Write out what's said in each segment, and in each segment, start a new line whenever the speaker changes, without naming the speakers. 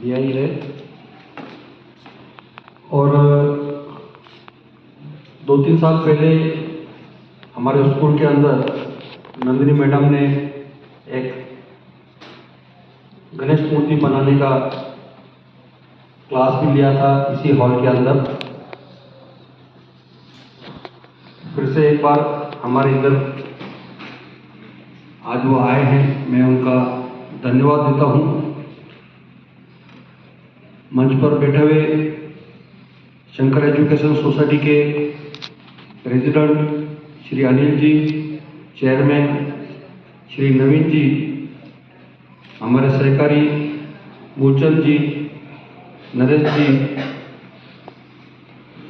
यही है। और 2-3 साल पहले हमारे स्कूल के अंदर नंदिनी मैडम ने एक गणेश मूर्ति बनाने का क्लास भी लिया था इसी हॉल के अंदर। फिर से एक बार हमारे इधर आज वो आए हैं, मैं उनका धन्यवाद देता हूँ। मंच पर बैठे हुए शंकर एजुकेशन सोसाइटी के प्रेसिडेंट श्री अनिल जी, चेयरमैन श्री नवीन जी, हमारे सहकारी मूलचंद जी, नरेश जी,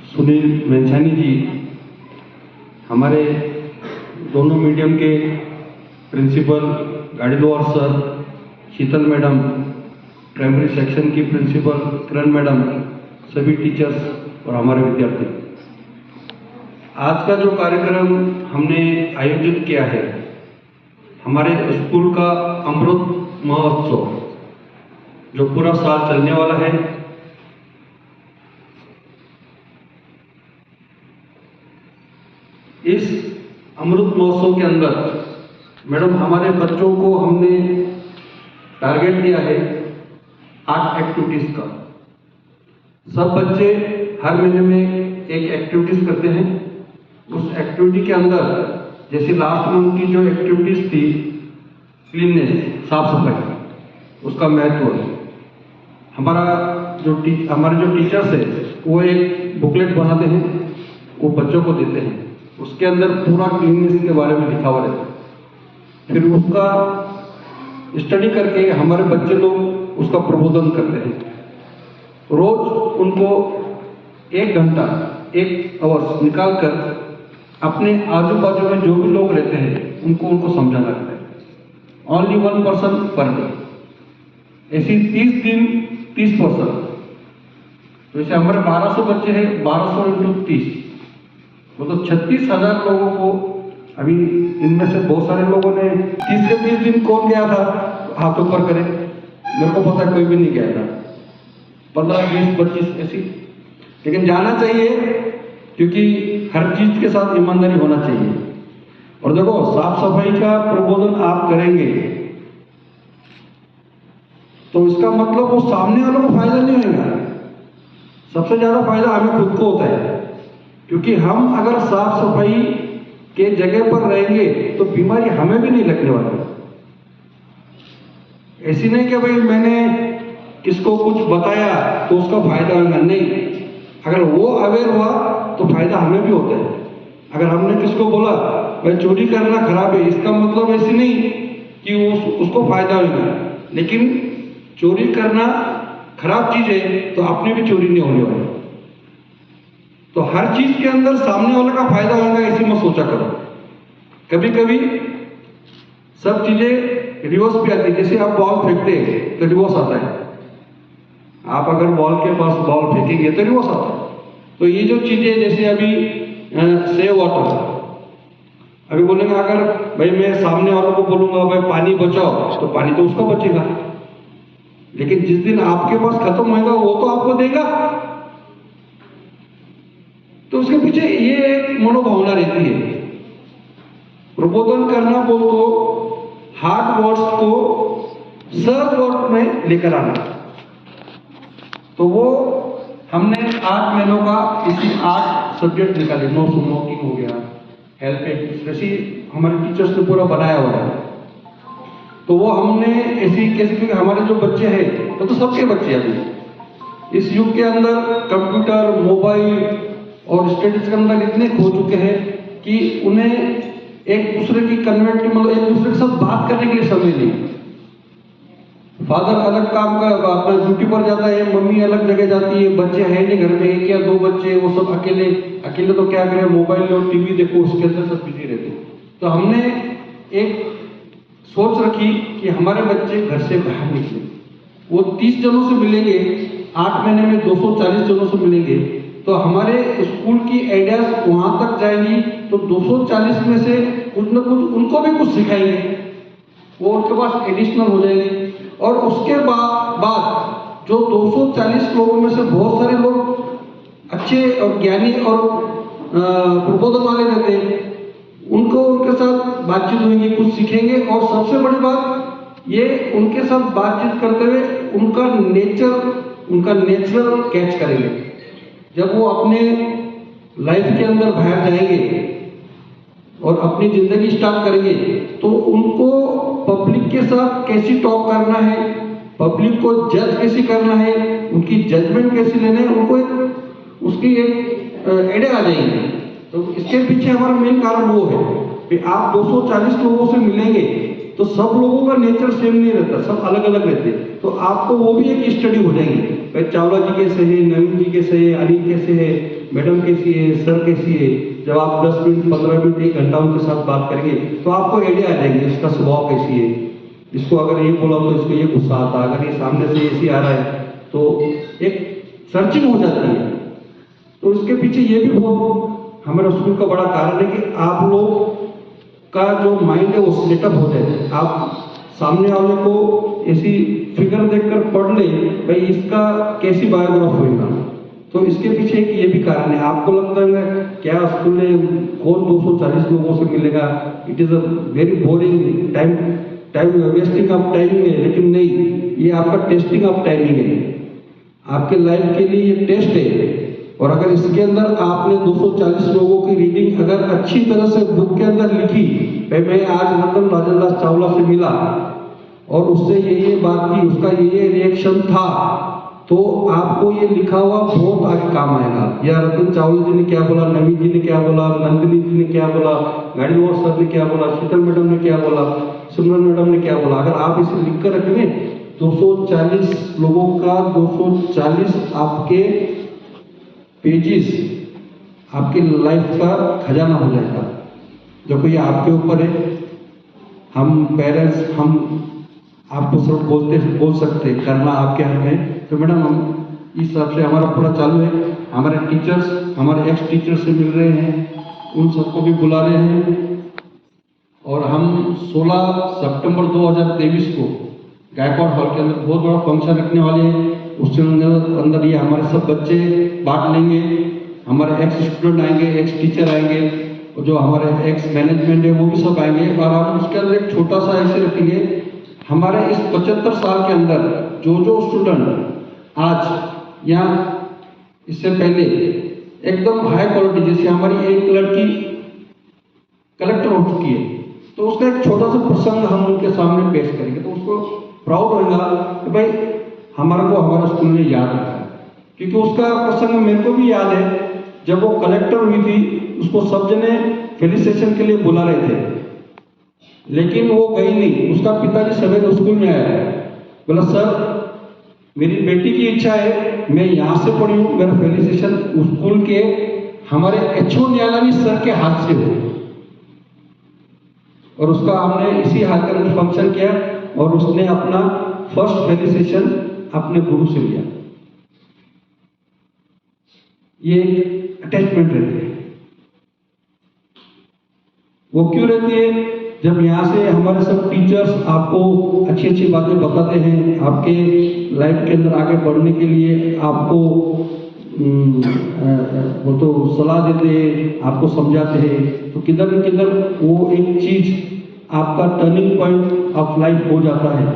सुनील मेंछानी जी, हमारे दोनों मीडियम के प्रिंसिपल गाड़ीलोर सर, शीतल मैडम, प्राइमरी सेक्शन की प्रिंसिपल किरण मैडम, सभी टीचर्स और हमारे विद्यार्थी। आज का जो कार्यक्रम हमने आयोजित किया है, हमारे स्कूल का अमृत महोत्सव जो पूरा साल चलने वाला है, इस अमृत महोत्सव के अंदर मैडम हमारे बच्चों को हमने टारगेट दिया है 8 एक्टिविटीज का। सब बच्चे हर महीने में एक एक्टिविटीज करते हैं। उस एक्टिविटी के अंदर जैसे लास्ट मंथ की जो एक्टिविटीज थी क्लीननेस, साफ सफाई, उसका महत्व है। हमारे जो टीचर्स है वो एक बुकलेट बनाते हैं, वो बच्चों को देते हैं। उसके अंदर पूरा क्लीननेस के बारे में लिखा हुआ रहता है। फिर उसका स्टडी करके हमारे बच्चे लोग उसका प्रबोधन करते हैं। रोज उनको 1 घंटा 1 आवर्स निकाल कर अपने आजू बाजू में जो भी लोग रहते हैं उनको समझाना रहता है। Only 1 person per day. ऐसी 30 दिन 30 पर्सन। वैसे हमारे 1200 बच्चे हैं, 1200 इंटू 30 मतलब 36,000 लोगों को। अभी इनमें से बहुत सारे लोगों ने 30 के 30 दिन कौन गया था हाथ ऊपर करें। मेरे को पता कोई भी नहीं गया था। 15, 20, 25 ऐसी। लेकिन जाना चाहिए क्योंकि हर चीज के साथ ईमानदारी होना चाहिए। और देखो, साफ सफाई का प्रबोधन आप करेंगे तो इसका मतलब वो सामने वालों को फायदा नहीं होगा। सबसे ज्यादा फायदा हमें खुद को होता है, क्योंकि हम अगर साफ सफाई के जगह पर रहेंगे तो बीमारी हमें भी नहीं लगने वाली। ऐसी नहीं कि भाई मैंने किसको कुछ बताया तो उसका फायदा होगा, नहीं। अगर वो अवेयर हुआ तो फायदा हमें भी होता है। अगर हमने किसको बोला भाई चोरी करना खराब है, इसका मतलब ऐसे नहीं कि उसको फायदा होगा, लेकिन चोरी करना खराब चीज है तो अपने भी चोरी नहीं होने वाली। तो हर चीज के अंदर सामने वाले का फायदा होगा, ऐसी मत सोचा करो। कभी कभी सब चीजें रिवर्स भी आती है। जैसे आप बॉल फेंकते हैं तो रिवर्स आता है। आप अगर बॉल के पास बॉल फेंकेंगे तो रिवर्स आता है। तो ये जो चीजें जैसे अभी सेव वाटर, अभी बोलेंगे अगर भाई मैं सामने वालों को बोलूंगा भाई पानी बचाओ तो पानी तो उसका बचेगा, लेकिन जिस दिन आपके पास खत्म होगा वो तो आपको देगा। तो उसके पीछे ये एक मनोभावना रहती है। प्रबोधन करना बोल तो हार्ड वर्ड्स को सर्व वर्ड में लेकर आना। तो वो हमने 8 महीनों का इसी 8 सब्जेक्ट निकाले। नो स्मोकिंग हो गया, हेल्थ एंड ऐसी हमारे टीचर्स ने पूरा बनाया हुआ है। तो वो हमने ऐसी कैसे, क्योंकि हमारे जो बच्चे हैं वो तो सबके बच्चे अभी इस युग के अंदर कंप्यूटर, मोबाइल और स्टडीज के अंदर इतने खो चुके हैं कि उन्हें एक दूसरे की कन्वर्ट, मतलब एक दूसरे के साथ बात करने के लिए समय नहीं। फादर अलग काम का अपना ड्यूटी पर जाता है, मम्मी अलग जगह जाती है, बच्चे हैं नहीं घर में, 1 या 2 बच्चे, वो सब अकेले तो क्या करें, मोबाइल और टीवी देखो, उसके अंदर सब बिजी रहते हैं। तो हमने एक सोच रखी कि हमारे बच्चे घर से बाहर निकले। वो 30 जनों से मिलेंगे, 8 महीने में 240 जनों से मिलेंगे। तो हमारे स्कूल की आइडियाज वहां तक जाएंगी तो 240 में से कुछ न कुछ उनको भी कुछ सिखाएंगे, वो उनके पास एडिशनल हो जाएंगे। और उसके बाद जो 240 लोगों में से बहुत सारे लोग अच्छे और ज्ञानी और प्रबोधन वाले रहते हैं, उनको उनके साथ बातचीत होगी, कुछ सीखेंगे। और सबसे बड़ी बात ये, उनके साथ बातचीत करते हुए उनका नेचुरल कैच करेंगे। जब वो अपने लाइफ के अंदर बाहर जाएंगे और अपनी जिंदगी स्टार्ट करेंगे, तो उनको पब्लिक के साथ कैसी टॉक करना है, पब्लिक को जज कैसे करना है, उनकी जजमेंट कैसे लेना है, उनको उसकी एक आइडिया आ जाएगी। तो इसके पीछे हमारा मेन कारण वो है कि आप 240 लोगों से मिलेंगे तो सब लोगों का नेचर सेम नहीं रहता, सब अलग अलग रहते हैं। तो आपको वो भी एक स्टडी हो जाएगी, भाई चावला जी कैसे है, नवीन जी कैसे है, अनिल कैसे है, मैडम कैसी है, सर कैसी है। जब आप 10 मिनट 15 मिनट 1 घंटा उनके साथ बात करेंगे तो आपको आइडिया आ जाएगी इसका स्वभाव कैसी है, इसको अगर ये बोला तो इसको ये गुस्सा आता है, अगर ये सामने से ऐसे आ रहा है तो एक सर्चिंग हो जाती है। तो इसके पीछे ये भी बहुत हमारे स्कूल का बड़ा कारण है कि आप लोग का जो माइंड है वो सेटअप हो जाए। आप सामने वाले को ऐसी फिगर देखकर पढ़ ले, भाई इसका कैसी बायोग्राफ होगा। तो इसके पीछे एक ये भी कारण है। आपको लगता है क्या स्कूल में कौन 240 लोगों से मिलेगा, it is a very boring time wasting of timing है, लेकिन नहीं, ये आपका टेस्टिंग ऑफ टाइमिंग है, आपके लाइफ के लिए ये टेस्ट है। और अगर इसके अंदर आपने 240 लोगों की रीडिंग अगर अच्छी तरह से बुक के अंदर लिखी, भाई मैं आज रतन राजन चावला से मिला और उससे ये बात की, उसका ये रिएक्शन था, तो आपको ये लिखा हुआ बहुत आगे काम आएगा। या रतन चावला जी ने क्या बोला, नवीन जी ने क्या बोला, नंदिनी जी ने क्या बोला, गाड़ीवाल सर ने क्या बोला, शीतल मैडम ने क्या बोला, सिमरन मैडम ने क्या बोला, अगर आप इसे लिख कर रखेंगे 240 लोगों का 240 आपके पेजेस आपके लाइफ का खजाना हो जाएगा। जो कोई आपके ऊपर है, हम पेरेंट्स हम आपको सब बोल सकते करना आपके हाथ में। तो मैडम हम इस हिसाब से हमारा पूरा चालू है। हमारे टीचर्स हमारे एक्स टीचर से मिल रहे हैं, उन सबको भी बुला रहे हैं। और हम 16 सितंबर 2023 को गायकवाड़ हॉल के अंदर बहुत बड़ा फंक्शन रखने वाले हैं। उसके अंदर ये हमारे सब बच्चे बांट लेंगे, हमारे एक्स स्टूडेंट आएंगे, एक्स टीचर आएंगे, और जो हमारे एक्स मैनेजमेंट है वो भी सब आएंगे। और हम उसके अंदर एक छोटा सा ऐसे रखेंगे, हमारे इस 75 साल के अंदर जो स्टूडेंट आज या इससे पहले एकदम हाई क्वालिटी, जैसे हमारी एक लड़की कलेक्टर हो चुकी है, तो उसका एक छोटा सा प्रसंग हम उनके सामने पेश करेंगे, तो उसको प्राउड होगा कि भाई हमारे को हमारे स्कूल ने याद रखा है। क्योंकि उसका प्रसंग मेरे को भी याद है, जब वो कलेक्टर हुई थी उसको सब जने फेलिसिटेशन के लिए बुला रहे थे, लेकिन वो गई नहीं। उसका पिताजी सवेरे स्कूल में आया, बोला सर मेरी बेटी की इच्छा है, मैं यहाँ से पढ़ी हूँ, मेरा फेलिसिटेशन स्कूल के हमारे एचओ न्यायालय सर के हाथ से हो। और उसका हमने इसी हाथ के अंदर फंक्शन किया और उसने अपना फर्स्ट फेलिसिटेशन अपने गुरु से लिया। ये अटैचमेंट रहती है। वो क्यों रहती है? जब यहाँ से हमारे सब टीचर्स आपको अच्छी अच्छी बातें बताते हैं, आपके लाइफ के अंदर आगे बढ़ने के लिए आपको वो तो सलाह देते हैं, आपको समझाते हैं, तो किधर न किधर वो एक चीज आपका टर्निंग पॉइंट ऑफ लाइफ हो जाता है।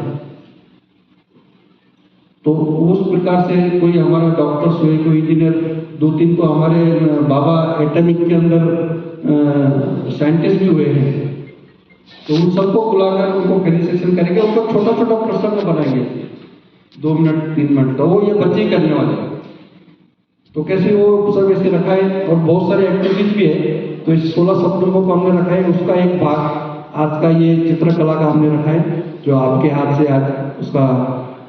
तो उस प्रकार से कोई हमारा डॉक्टर्स हुए, कोई इंजीनियर, 2-3 तो हमारे बाबा एटॉमिक के अंदर साइंटिस्ट भी हुए हैं, तो उन सबको बुलाकर उनको फेलिसिटेशन करेंगे, उनको छोटा छोटा प्रसंग बनाएंगे 2 मिनट 3 मिनट, तो वो ये बच्चे ही करने वाले। तो कैसे वो सब ऐसे रखा है, और बहुत सारे एक्टिविटीज भी है। तो इस 16 सितंबर को हमने रखा है, उसका एक भाग आज का ये चित्रकला का हमने रखा है, जो आपके हाथ से आज उसका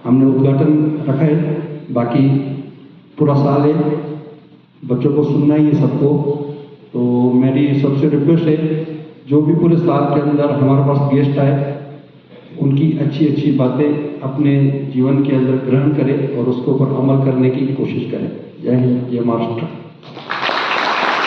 हमने उद्घाटन रखा है। बाकी पूरा साल है, बच्चों को सुनना ही है सबको। तो मेरी सबसे रिक्वेस्ट है, जो भी पूरे साल के अंदर हमारे पास गेस्ट आए, उनकी अच्छी अच्छी बातें अपने जीवन के अंदर ग्रहण करें और उसके ऊपर अमल करने की कोशिश करें। जय हिंद, जय महाराष्ट्र।